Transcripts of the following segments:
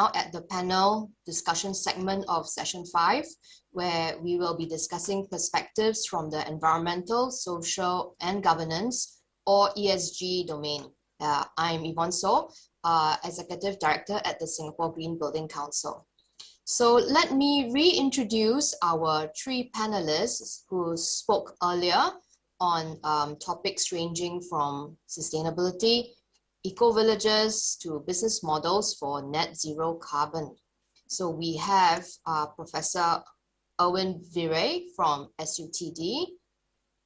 now at the panel discussion segment of session 5, where we will be discussing perspectives from the environmental, social, and governance, or ESG domain. I'm Yvonne, Executive Director at the Singapore Green Building Council. So let me reintroduce our 3 panelists who spoke earlier on topics ranging from sustainability, eco-villages to business models for net zero carbon. So we have Professor Erwin Viray from SUTD,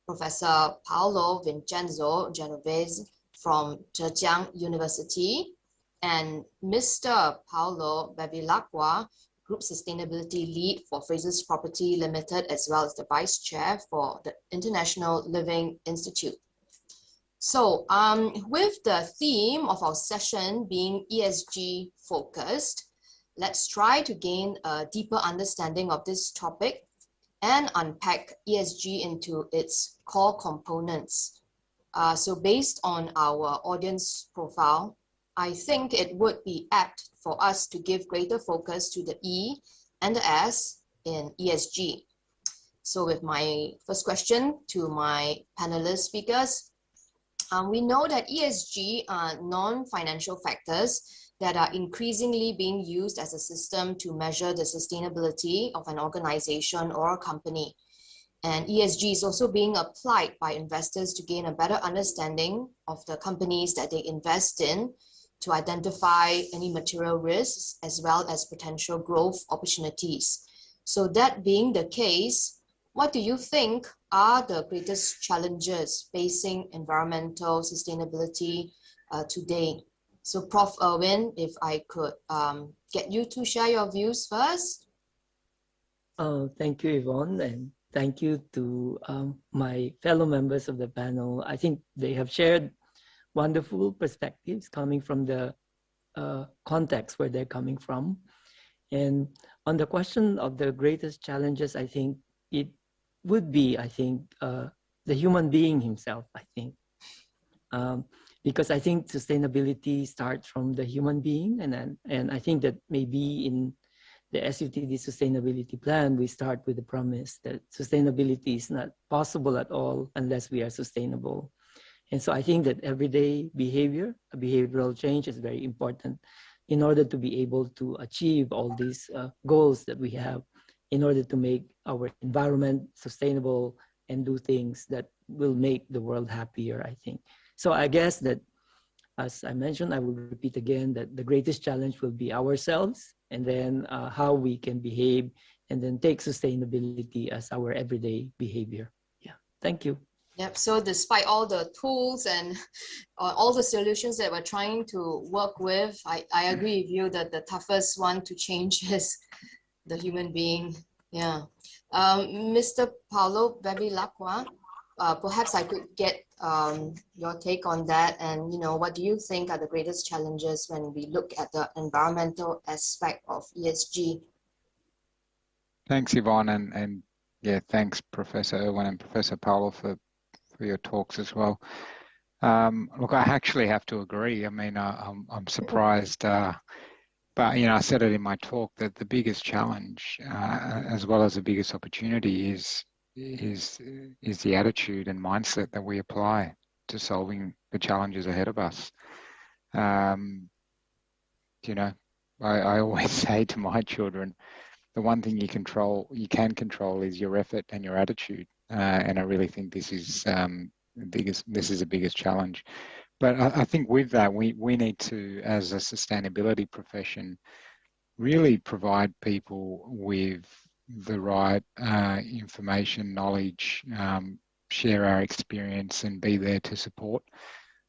Professor Paolo Vincenzo Genove from Zhejiang University, and Mr. Paolo Bevilacqua, Group Sustainability Lead for Frasers Property Limited, as well as the Vice Chair for the International Living Institute. So with the theme of our session being ESG focused, let's try to gain a deeper understanding of this topic and unpack ESG into its core components. So based on our audience profile, I think it would be apt for us to give greater focus to the E and the S in ESG. So with my first question to my panelist speakers, we know that ESG are non-financial factors that are increasingly being used as a system to measure the sustainability of an organization or a company. And ESG is also being applied by investors to gain a better understanding of the companies that they invest in, to identify any material risks as well as potential growth opportunities. So that being the case, what do you think are the greatest challenges facing environmental sustainability today? So Prof. Erwin, if I could get you to share your views first. Thank you, Yvonne, and thank you to my fellow members of the panel. I think they have shared wonderful perspectives coming from the context where they're coming from. And on the question of the greatest challenges, I think it would be, the human being himself, because I think sustainability starts from the human being. And I think that maybe in the SUTD sustainability plan, we start with the premise that sustainability is not possible at all unless we are sustainable. And so I think that everyday behavior, behavioral change is very important in order to be able to achieve all these goals that we have, in order to make our environment sustainable and do things that will make the world happier, I think. So I guess that, as I mentioned, I will repeat again, that the greatest challenge will be ourselves, and then how we can behave, and then take sustainability as our everyday behavior. Yeah, thank you. Yep, so despite all the tools and all the solutions that we're trying to work with, I agree with you that the toughest one to change is the human being. Yeah. Mr. Paolo Bevilacqua, perhaps I could get your take on that, and what do you think are the greatest challenges when we look at the environmental aspect of ESG? Thanks, Yvonne, and yeah, thanks Professor Erwin and Professor Paolo for your talks as well. Look, I actually have to agree. I mean, I'm surprised, but I said it in my talk that the biggest challenge, as well as the biggest opportunity, is the attitude and mindset that we apply to solving the challenges ahead of us. I always say to my children, the one thing you can control is your effort and your attitude. And I really think this is the biggest challenge. But I think with that, we need to, as a sustainability profession, really provide people with the right information, knowledge, share our experience, and be there to support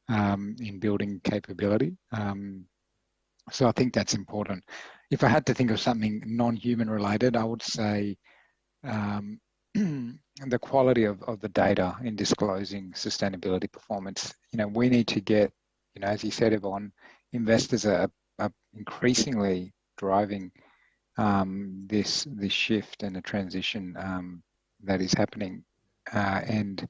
in building capability. So I think that's important. If I had to think of something non-human related, I would say the quality of the data in disclosing sustainability performance. We need to get, as you said, Yvonne, investors are increasingly driving this shift and the transition that is happening. And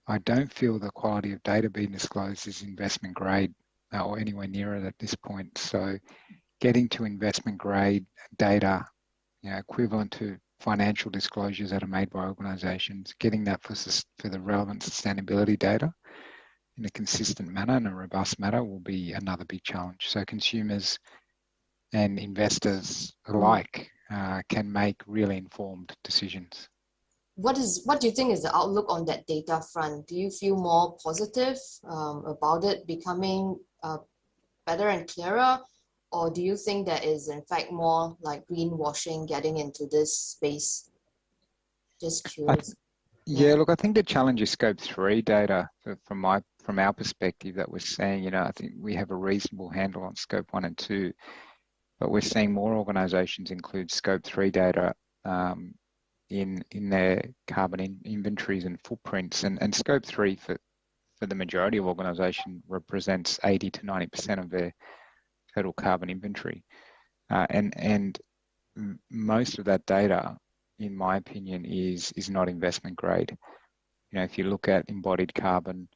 I don't feel the quality of data being disclosed is investment grade or anywhere near it at this point. So getting to investment grade data, equivalent to financial disclosures that are made by organisations, getting that for the relevant sustainability data in a consistent manner and a robust manner will be another big challenge. So consumers and investors alike can make really informed decisions. What do you think is the outlook on that data front? Do you feel more positive about it becoming better and clearer? Or do you think there is in fact more like greenwashing getting into this space? Just curious. Yeah, look, I think the challenge is Scope 3 data from our perspective that we're seeing. I think we have a reasonable handle on Scope 1 and 2, but we're seeing more organisations include Scope 3 data in their carbon inventories and footprints, and Scope 3 for the majority of organisations represents 80 to 90% of their total carbon inventory, and most of that data, in my opinion, is not investment grade. If you look at embodied carbon,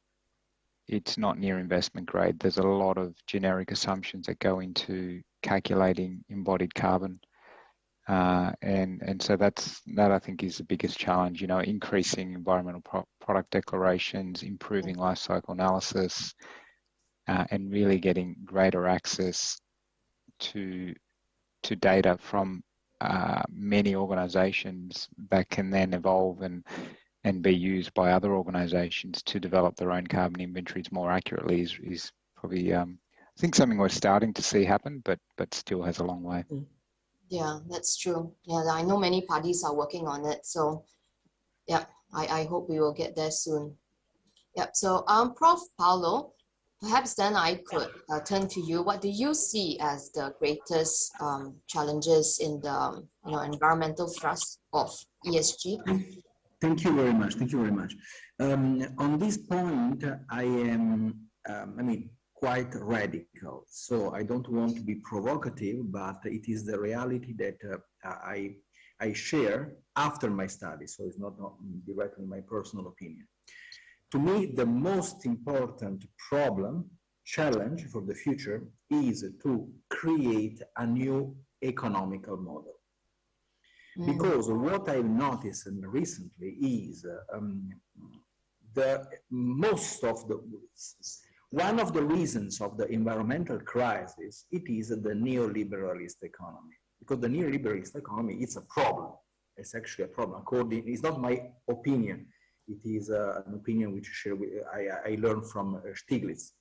it's not near investment grade. There's a lot of generic assumptions that go into calculating embodied carbon, and so that I think is the biggest challenge. Increasing environmental product declarations, improving life cycle analysis, and really getting greater access to data from many organisations that can then evolve and be used by other organisations to develop their own carbon inventories more accurately is probably I think something we're starting to see happen, but still has a long way. Yeah, that's true. Yeah, I know many parties are working on it. So yeah, I hope we will get there soon. Yeah, so Prof. Paolo, perhaps then I could turn to you. What do you see as the greatest challenges in the environmental thrust of ESG? Thank you very much. Thank you very much. On this point, I am, quite radical. So I don't want to be provocative, but it is the reality that I share after my study. So it's not directly my personal opinion. To me, the most important challenge for the future is to create a new economical model. Because what I've noticed recently is one of the reasons of the environmental crisis, it is the neoliberalist economy. Because the neoliberalist economy, it's a problem. It's actually a problem. It's not my opinion. It is an opinion which I learned from Stiglitz.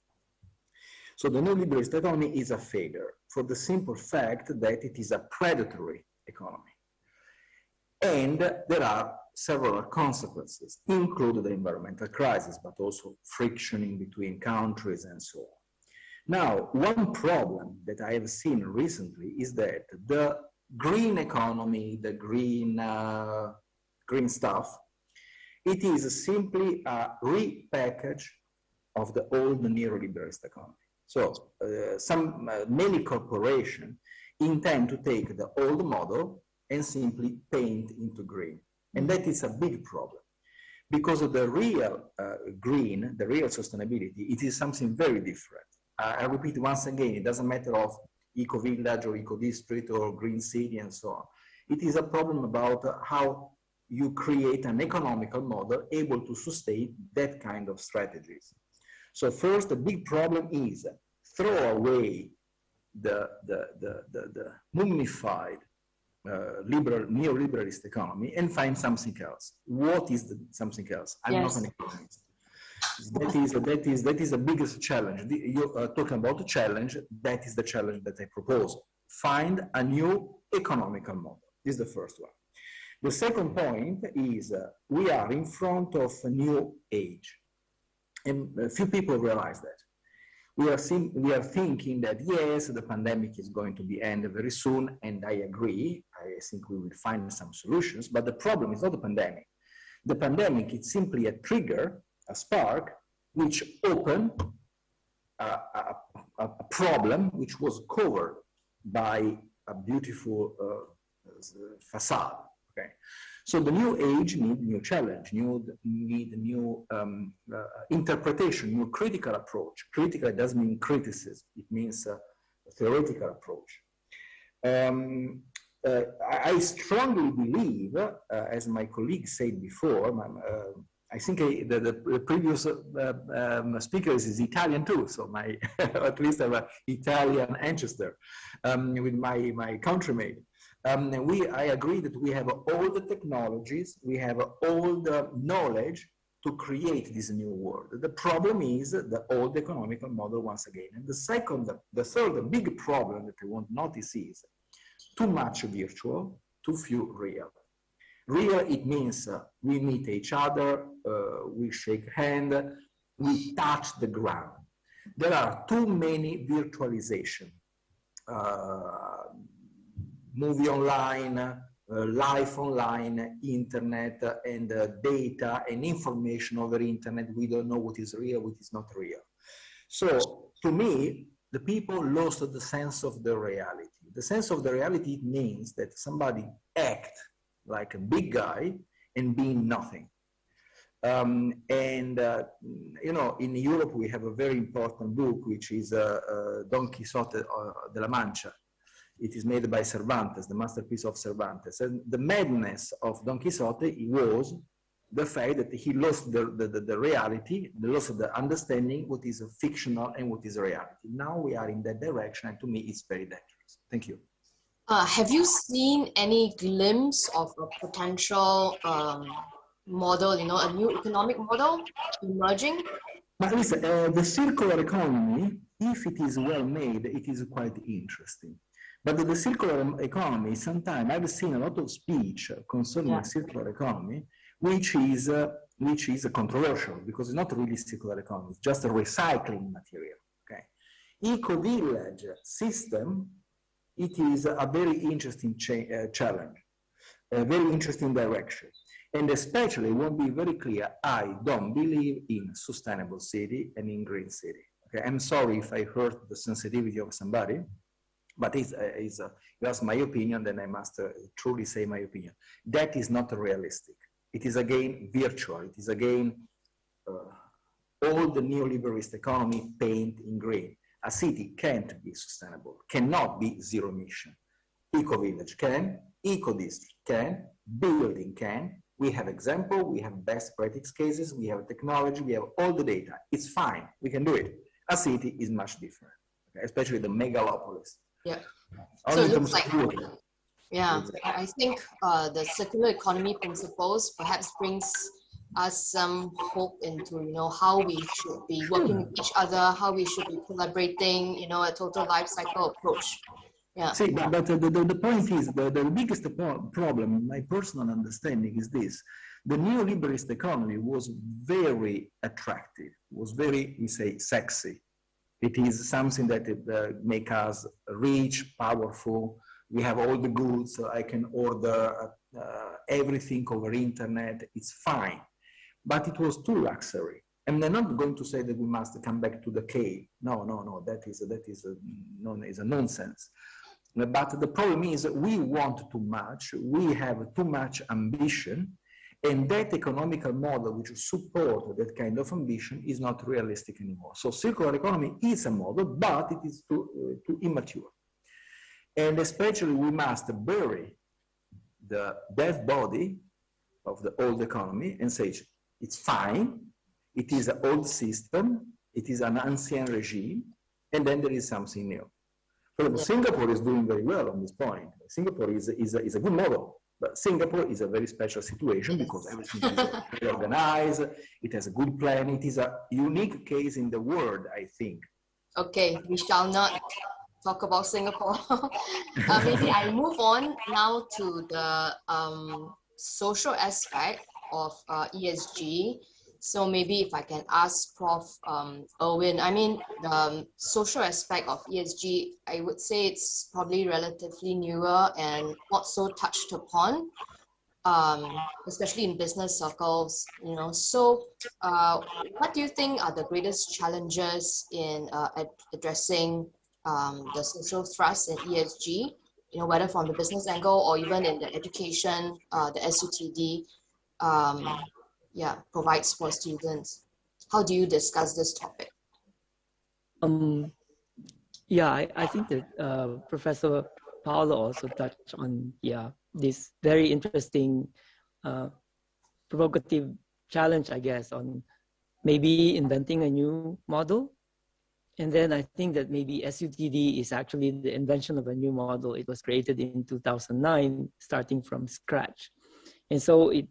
So the neoliberalist economy is a failure for the simple fact that it is a predatory economy. And there are several consequences, including the environmental crisis, but also friction in between countries and so on. Now, one problem that I have seen recently is that the green economy, the green stuff, it is simply a repackage of the old neoliberalist economy. So many corporations intend to take the old model and simply paint into green. And that is a big problem because of the real green, the real sustainability, it is something very different. I repeat once again, it doesn't matter of eco-village or eco-district or green city and so on. It is a problem about how you create an economical model able to sustain that kind of strategies. So first, the big problem is throw away the mummified neoliberalist economy and find something else. What is the something else? I'm not an economist. That is the biggest challenge. You're talking about the challenge. That is the challenge that I propose. Find a new economical model. This is the first one. The second point is we are in front of a new age. And a few people realize that. We are thinking that, yes, the pandemic is going to be ended very soon, and I agree. I think we will find some solutions, but the problem is not the pandemic. The pandemic is simply a trigger, a spark, which opened a problem which was covered by a beautiful facade. Okay, so the new age needs new challenge, need new interpretation, new critical approach. Critical doesn't mean criticism; it means a theoretical approach. I strongly believe, as my colleague said before, I think the previous speaker is Italian too, so at least I have an Italian ancestor with my countrymate. I agree that we have all the technologies, we have all the knowledge to create this new world. The problem is the old economical model once again. And the third big problem that I want to notice is too much virtual, too few real. Real, it means we meet each other, we shake hands, we touch the ground. There are too many virtualization. Movie online, life online, internet, and data and information over internet. We don't know what is real, what is not real. So to me, the people lost the sense of the reality. The sense of the reality means that somebody act like a big guy and being nothing. You know, in Europe, we have a very important book, which is Don Quixote de la Mancha. It is made by Cervantes, the masterpiece of Cervantes. And the madness of Don Quixote was the fact that he lost the reality, the loss of the understanding what is fictional and what is reality. Now we are in that direction, and to me, it's very dangerous. Thank you. Have you seen any glimpse of a potential model, you know, a new economic model emerging? But listen, the circular economy, if it is well made, it is quite interesting. But the circular economy, sometimes I've seen a lot of speech concerning circular economy, which is controversial because it's not really circular economy, it's just a recycling material. Okay, eco-village system, it is a very interesting challenge, a very interesting direction. And especially, it won't be very clear, I don't believe in sustainable city and in green city. Okay, I'm sorry if I hurt the sensitivity of somebody, but you ask my opinion, then I must truly say my opinion. That is not realistic. It is again virtual. It is again all the neoliberalist economy paint in green. A city can't be sustainable, cannot be zero emission. Eco-village can, eco-district can, building can. We have example, we have best practice cases, we have technology, we have all the data. It's fine, we can do it. A city is much different, okay? Especially the megalopolis. Yeah. So it looks like, yeah, I think the circular economy principles perhaps brings us some hope into, you know, how we should be working with each other, how we should be collaborating, you know, a total life cycle approach. Yeah. See, but the point is, the biggest problem, my personal understanding is this. The neoliberalist economy was very attractive, was very, we say, sexy. It is something that makes us rich, powerful. We have all the goods. So I can order everything over internet. It's fine. But it was too luxury. And I'm not going to say that we must come back to the cave. No, no, no. That is a nonsense. But the problem is we want too much. We have too much ambition. And that economical model which supports that kind of ambition is not realistic anymore. So circular economy is a model, but it is too immature. And especially we must bury the dead body of the old economy and say, it's fine, it is an old system, it is an ancien regime, and then there is something new. So Singapore is doing very well on this point. Singapore is a good model. But Singapore is a very special situation because everything is very organized, it has a good plan, it is a unique case in the world, I think. Okay, we shall not talk about Singapore. Maybe I move on now to the social aspect of ESG. So maybe if I can ask Prof. Erwin, I mean, the social aspect of ESG, I would say it's probably relatively newer and not so touched upon, especially in business circles, you know. So what do you think are the greatest challenges in addressing the social thrust in ESG, you know, whether from the business angle or even in the education, the SUTD, provides for students? How do you discuss this topic? I think that Professor Paolo also touched on, yeah, this very interesting, provocative challenge, I guess, on maybe inventing a new model. And then I think that maybe SUTD is actually the invention of a new model. It was created in 2009, starting from scratch. And so it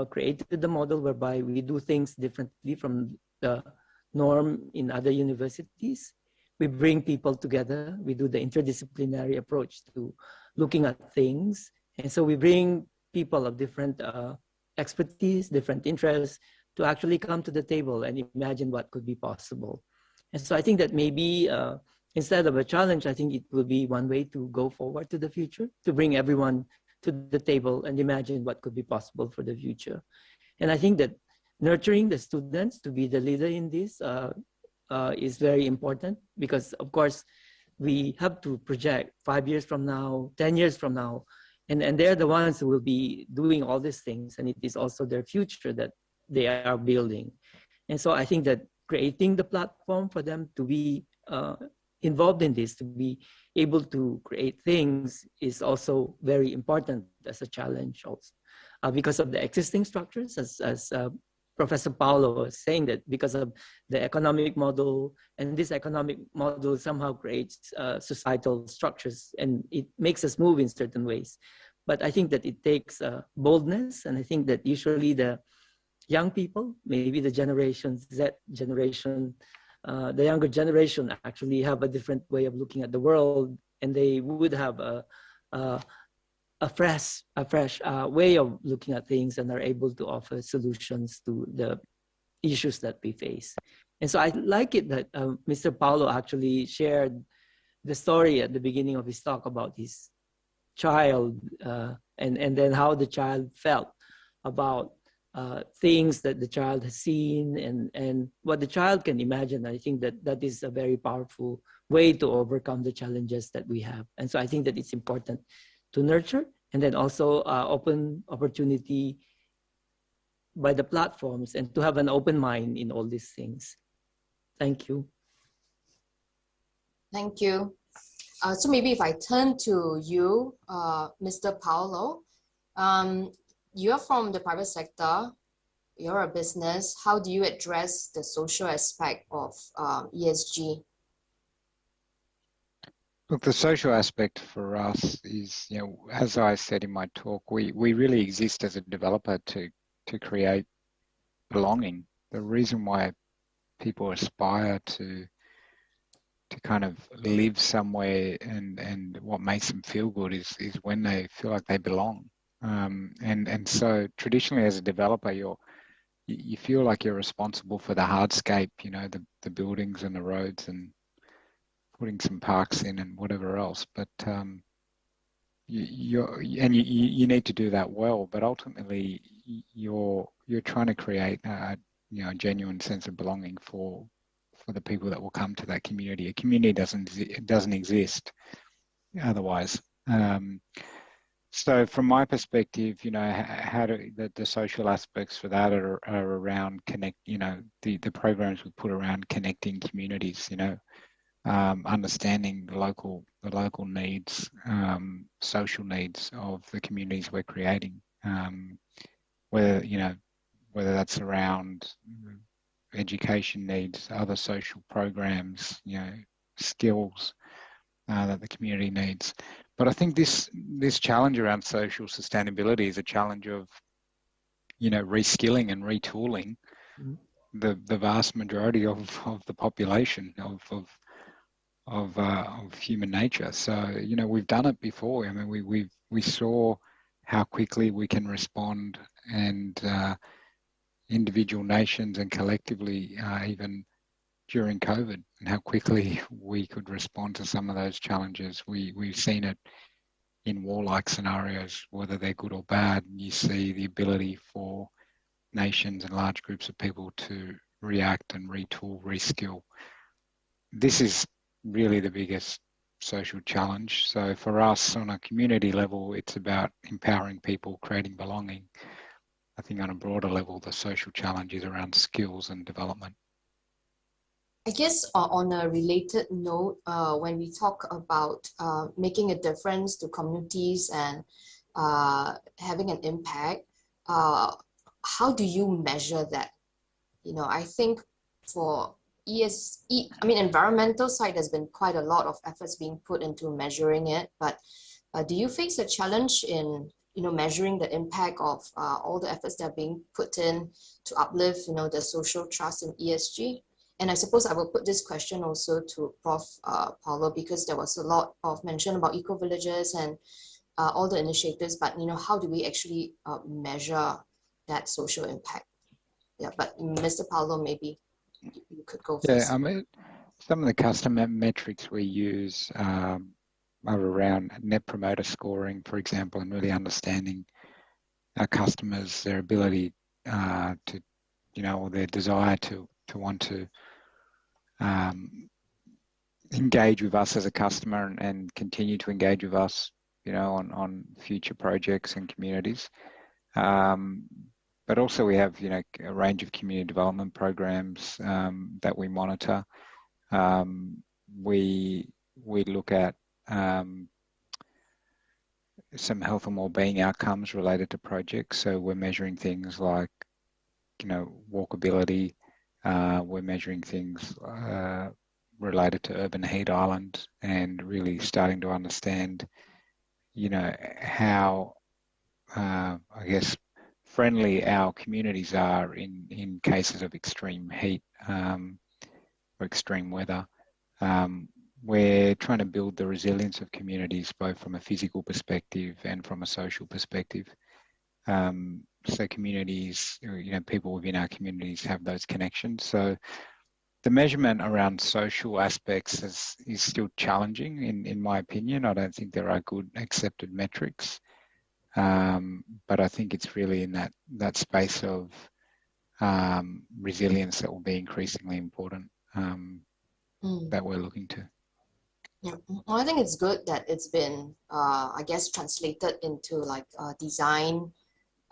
created the model whereby we do things differently from the norm in other universities. We bring people together. We do the interdisciplinary approach to looking at things. And so we bring people of different expertise, different interests to actually come to the table and imagine what could be possible. And so I think that maybe instead of a challenge, I think it will be one way to go forward to the future, to bring everyone to the table and imagine what could be possible for the future. And I think that nurturing the students to be the leader in this is very important, because of course we have to project 5 years from now, 10 years from now, and they're the ones who will be doing all these things, and it is also their future that they are building. And so I think that creating the platform for them to be involved in this, to be able to create things, is also very important as a challenge also. Because of the existing structures, as Professor Paolo was saying, that because of the economic model, and this economic model somehow creates societal structures, and it makes us move in certain ways. But I think that it takes boldness, and I think that usually the young people, maybe the Generation Z generation, the younger generation actually have a different way of looking at the world, and they would have a fresh way of looking at things, and are able to offer solutions to the issues that we face. And so I like it that Mr. Paolo actually shared the story at the beginning of his talk about his child, and then how the child felt about things that the child has seen, and what the child can imagine. I think that that is a very powerful way to overcome the challenges that we have. And so I think that it's important to nurture, and then also open opportunity by the platforms, and to have an open mind in all these things. Thank you. Thank you. So maybe if I turn to you, Mr. Paolo, you're from the private sector, you're a business. How do you address the social aspect of ESG? Look, the social aspect for us is, you know, as I said in my talk, we really exist as a developer to create belonging. The reason why people aspire to kind of live somewhere, and what makes them feel good is when they feel like they belong. And so traditionally as a developer, you feel like you're responsible for the hardscape, you know, the buildings and the roads, and putting some parks in and whatever else. But you need to do that well. But ultimately, you're trying to create a genuine sense of belonging for the people that will come to that community. A community doesn't exist otherwise. So from my perspective, you know, how do the social aspects for that are around the programs we put around connecting communities, you know, understanding the local needs, social needs of the communities we're creating, whether that's around education needs, other social programs, you know, skills that the community needs. But I think this challenge around social sustainability is a challenge of, you know, reskilling and retooling the vast majority of the population of human nature. So, you know, we've done it before. I mean, we saw how quickly we can respond, and individual nations and collectively, even during COVID, and how quickly we could respond to some of those challenges. We've seen it in warlike scenarios, whether they're good or bad. You see the ability for nations and large groups of people to react and retool, reskill. This is really the biggest social challenge. So for us on a community level, it's about empowering people, creating belonging. I think on a broader level, the social challenge is around skills and development. I guess on a related note, when we talk about making a difference to communities and having an impact, how do you measure that? You know, I think for environmental side, there's been quite a lot of efforts being put into measuring it, but do you face a challenge in, you know, measuring the impact of all the efforts that are being put in to uplift, you know, the social trust in ESG? And I suppose I will put this question also to Prof. Paolo, because there was a lot of mention about eco-villages and all the initiatives, but, you know, how do we actually measure that social impact? Yeah, but Mr. Paolo, maybe you could go first. Yeah, I mean, some of the customer metrics we use are around net promoter scoring, for example, and really understanding our customers, their ability to, you know, or their desire to want to engage with us as a customer and continue to engage with us, you know, on future projects and communities. But also we have, you know, a range of community development programs that we monitor. We look at some health and wellbeing outcomes related to projects. So we're measuring things like, you know, walkability. We're measuring things related to urban heat island and really starting to understand, you know, how, I guess, friendly our communities are in cases of extreme heat or extreme weather. We're trying to build the resilience of communities, both from a physical perspective and from a social perspective. So communities, you know, people within our communities have those connections. So the measurement around social aspects is still challenging, in my opinion. I don't think there are good accepted metrics. But I think it's really in that space of resilience that will be increasingly important that we're looking to. Yeah, well, I think it's good that it's been, I guess, translated into like design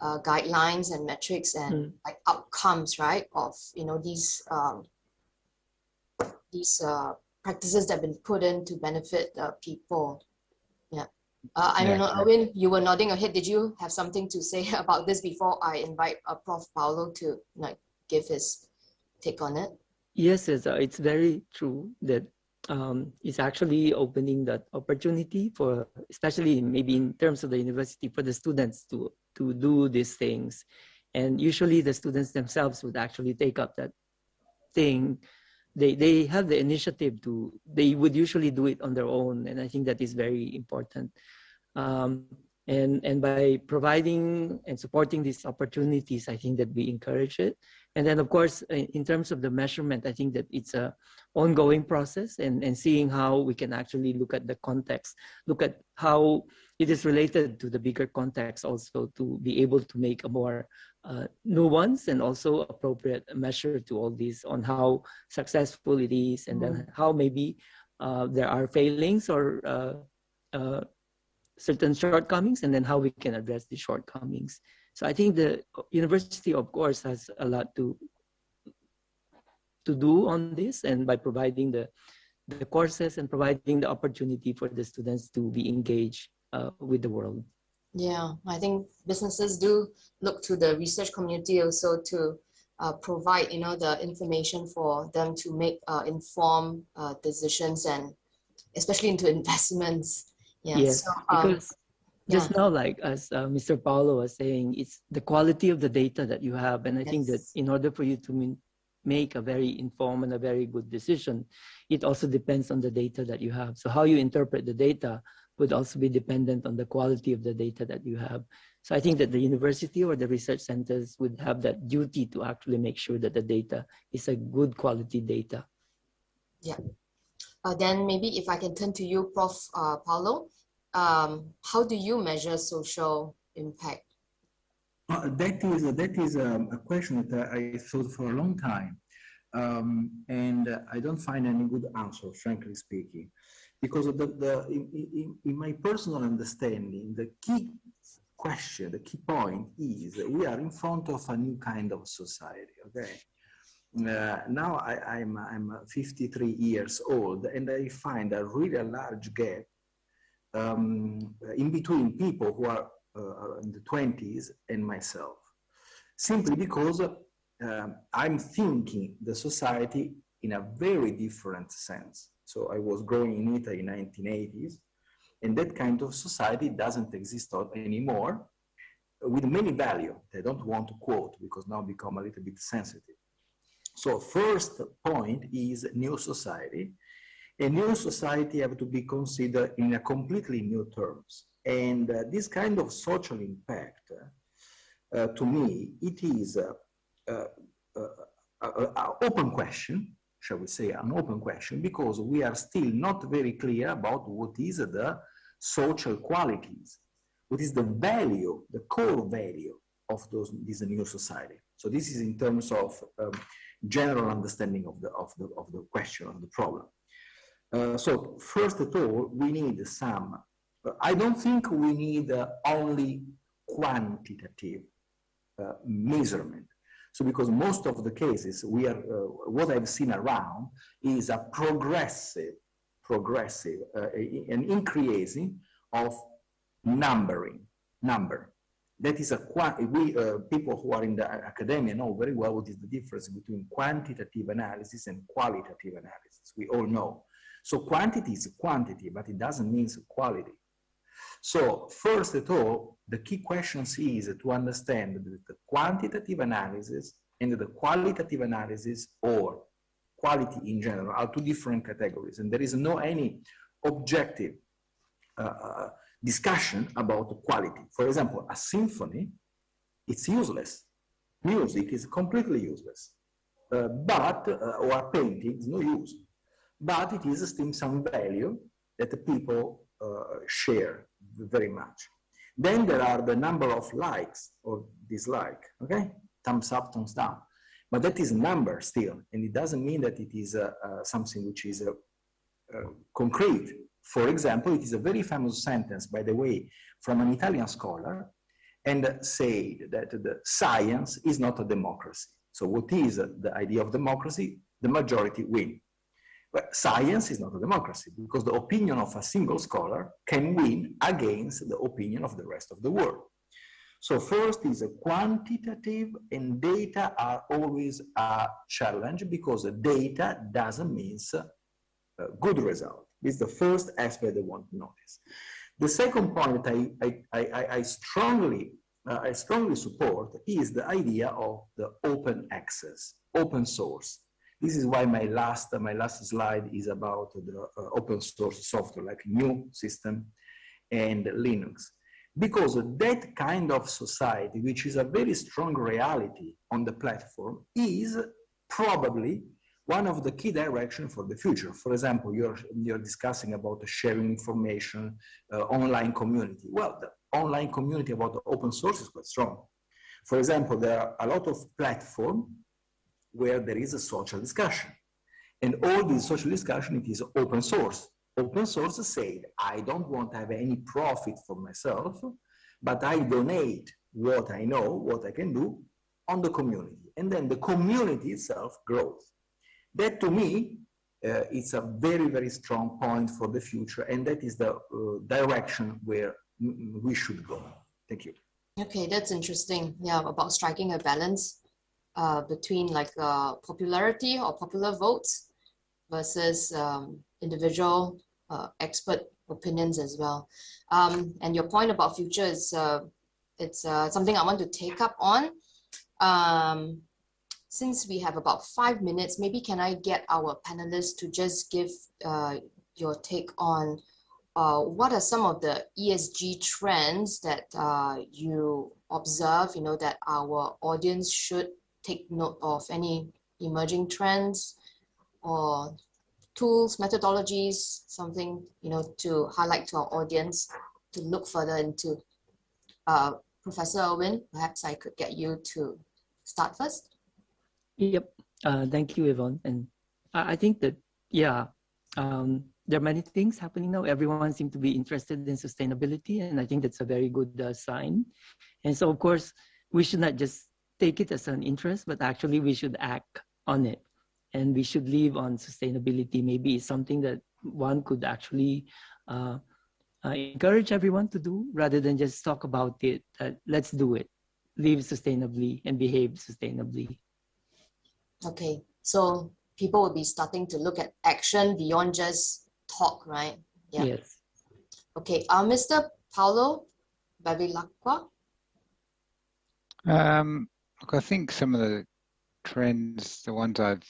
guidelines and metrics and like outcomes, right? Of, you know, these practices that have been put in to benefit people. Yeah. I don't know, Erwin, you were nodding your head. Did you have something to say about this before I invite Prof. Paolo to like give his take on it? Yes, it's very true that it's actually opening that opportunity for, especially maybe in terms of the university, for the students to do these things. And usually the students themselves would actually take up that thing. They have the initiative to, they would usually do it on their own. And I think that is very important. And by providing and supporting these opportunities, I think that we encourage it. And then, of course, in terms of the measurement, I think that it's an ongoing process and seeing how we can actually look at the context, look at how it is related to the bigger context also to be able to make a more nuanced and also appropriate measure to all these on how successful it is and then how maybe there are failings or certain shortcomings and then how we can address the shortcomings. So I think the university, of course, has a lot to do on this, and by providing the courses and providing the opportunity for the students to be engaged with the world. Yeah, I think businesses do look to the research community also to provide, you know, the information for them to make informed decisions, and especially into investments. Yeah, yes, so, because just now, like as Mr. Paolo was saying, it's the quality of the data that you have. And I think that in order for you to make a very informed and a very good decision, it also depends on the data that you have. So how you interpret the data would also be dependent on the quality of the data that you have. So I think that the university or the research centers would have that duty to actually make sure that the data is a good quality data. Yeah. Then maybe if I can turn to you, Prof. Paolo, how do you measure social impact? That is a question that I thought for a long time, and I don't find any good answer, frankly speaking, because of in my personal understanding, the key question, the key point is that we are in front of a new kind of society. Okay, now I'm 53 years old, and I find a really large gap in between people who are in the 20s and myself, simply because I'm thinking the society in a very different sense. So I was growing in Italy in the 1980s, and that kind of society doesn't exist anymore, with many values. I don't want to quote because now become a little bit sensitive. So first point is new society. A new society have to be considered in a completely new terms. And this kind of social impact, to me, it is an open question, shall we say, an open question, because we are still not very clear about what is the social qualities, what is the value, the core value of this new society. So this is in terms of general understanding of the question, of the problem. So first of all, we need some, I don't think we need only quantitative measurement. So because most of the cases we are, what I've seen around is a progressive an increasing of number. That is people who are in the academia know very well what is the difference between quantitative analysis and qualitative analysis. We all know. So quantity is quantity, but it doesn't mean quality. So first of all, the key question is to understand that the quantitative analysis and the qualitative analysis, or quality in general, are two different categories, and there is no any objective discussion about quality. For example, a symphony, it's useless. Music is completely useless, or a painting is no use, but it is still some value that the people share very much. Then there are the number of likes or dislike, okay? Thumbs up, thumbs down. But that is number still, and it doesn't mean that it is something which is concrete. For example, it is a very famous sentence, by the way, from an Italian scholar, and said that the science is not a democracy. So what is the idea of democracy? The majority win. But science is not a democracy, because the opinion of a single scholar can win against the opinion of the rest of the world. So first is a quantitative, and data are always a challenge, because the data doesn't mean a good result. This is the first aspect I want to notice. The second point I strongly support is the idea of the open access, open source. This is why my last slide is about the open source software, like GNU system and Linux. Because that kind of society, which is a very strong reality on the platform, is probably one of the key directions for the future. For example, you're discussing about the sharing information, online community. Well, the online community about the open source is quite strong. For example, there are a lot of platforms where there is a social discussion. And all this social discussion, it is open source. Open source said, I don't want to have any profit for myself, but I donate what I know, what I can do on the community. And then the community itself grows. That to me, it's a very, very strong point for the future. And that is the direction where we should go. Thank you. Okay, that's interesting. Yeah, about striking a balance between like popularity or popular votes versus individual expert opinions as well. And your point about future is it's something I want to take up on. Since we have about 5 minutes, maybe can I get our panelists to just give your take on what are some of the ESG trends that you observe, that our audience should take note of, any emerging trends or tools, methodologies, something, to highlight to our audience to look further into. Professor Erwin, perhaps I could get you to start first. Yep. Thank you, Yvonne. And I think that, there are many things happening now. Everyone seems to be interested in sustainability, and I think that's a very good sign. And so, of course, we should not just take it as an interest, but actually we should act on it. And we should live on sustainability. Maybe it's something that one could actually encourage everyone to do rather than just talk about it. Let's do it. Live sustainably and behave sustainably. Okay, so people will be starting to look at action beyond just talk, right? Yeah. Yes. Okay, Mr. Paolo Bevilacqua. Look, I think some of the trends, the ones I've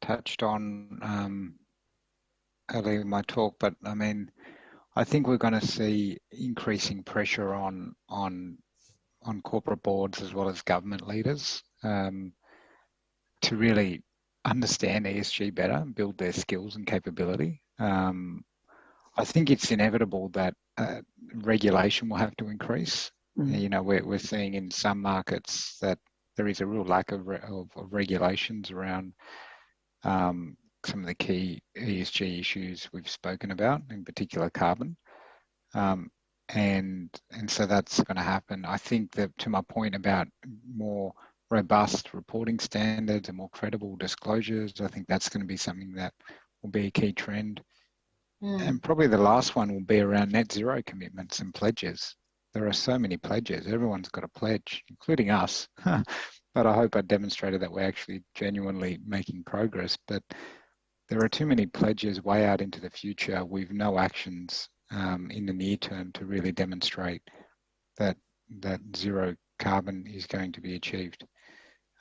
touched on earlier in my talk, but I mean, I think we're going to see increasing pressure on corporate boards as well as government leaders to really understand ESG better and build their skills and capability. I think it's inevitable that regulation will have to increase. You know, we're seeing in some markets that there is a real lack of regulations around some of the key ESG issues we've spoken about, in particular carbon. And so that's going to happen. I think that, to my point about more robust reporting standards and more credible disclosures, I think that's going to be something that will be a key trend. And probably the last one will be around net zero commitments and pledges. There are so many pledges. Everyone's got a pledge, including us. But I hope I demonstrated that we're actually genuinely making progress. But there are too many pledges way out into the future with no actions in the near term to really demonstrate that zero carbon is going to be achieved.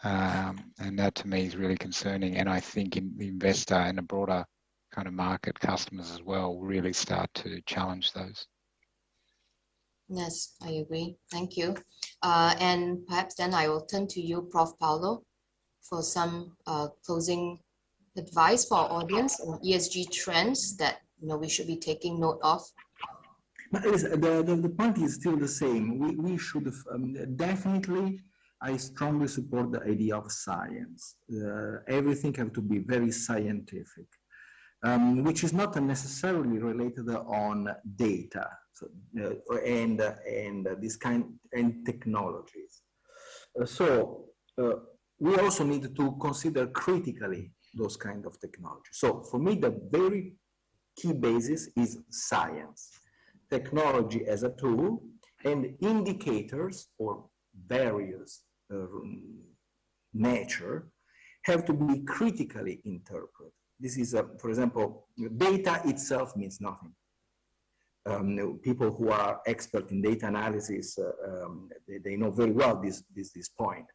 And that to me is really concerning. And I think in the investor and a broader kind of market, customers as well, will really start to challenge those. Yes, I agree. Thank you. And perhaps then I will turn to you, Prof. Paolo, for some closing advice for our audience on ESG trends that we should be taking note of. The point is still the same. We should definitely, I strongly support the idea of science. Everything has to be very scientific, which is not necessarily related on data. So, and this kind and technologies. We also need to consider critically those kind of technologies. So for me, the very key basis is science, technology as a tool, and indicators or various nature have to be critically interpreted. This is, for example, data itself means nothing. People who are expert in data analysis, they know very well this point.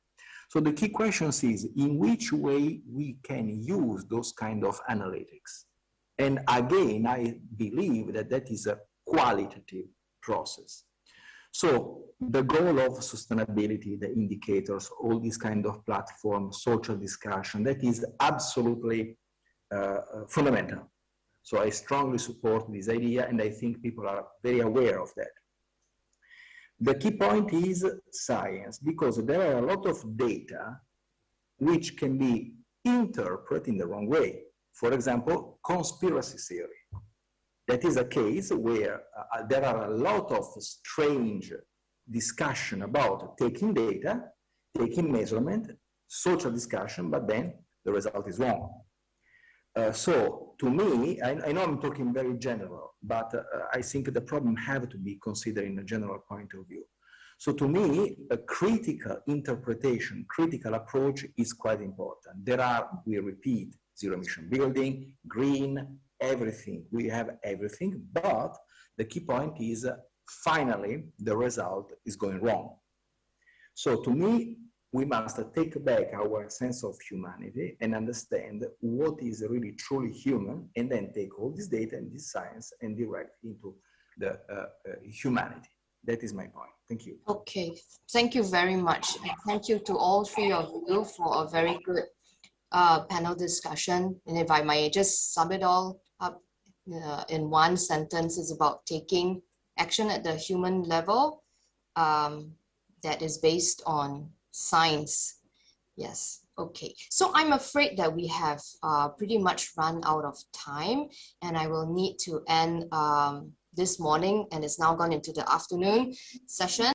So the key question is in which way we can use those kind of analytics. And again, I believe that is a qualitative process. So the goal of sustainability, the indicators, all these kind of platforms, social discussion, that is absolutely fundamental. So I strongly support this idea, and I think people are very aware of that. The key point is science, because there are a lot of data which can be interpreted in the wrong way. For example, conspiracy theory. That is a case where there are a lot of strange discussion about taking data, taking measurement, social discussion, but then the result is wrong. So to me, I know I'm talking very general, but I think the problem have to be considered in a general point of view. So to me, a critical interpretation, critical approach is quite important. There are, we repeat, zero emission building, green, everything. We have everything, but the key point is finally the result is going wrong. So to me, we must take back our sense of humanity and understand what is really truly human, and then take all this data and this science and direct into the humanity. That is my point. Thank you. Okay, thank you very much. And thank you to all three of you for a very good panel discussion. And if I may just sum it all up in one sentence, it's about taking action at the human level that is based on science. Yes. Okay. So I'm afraid that we have pretty much run out of time, and I will need to end this morning, and it's now gone into the afternoon session.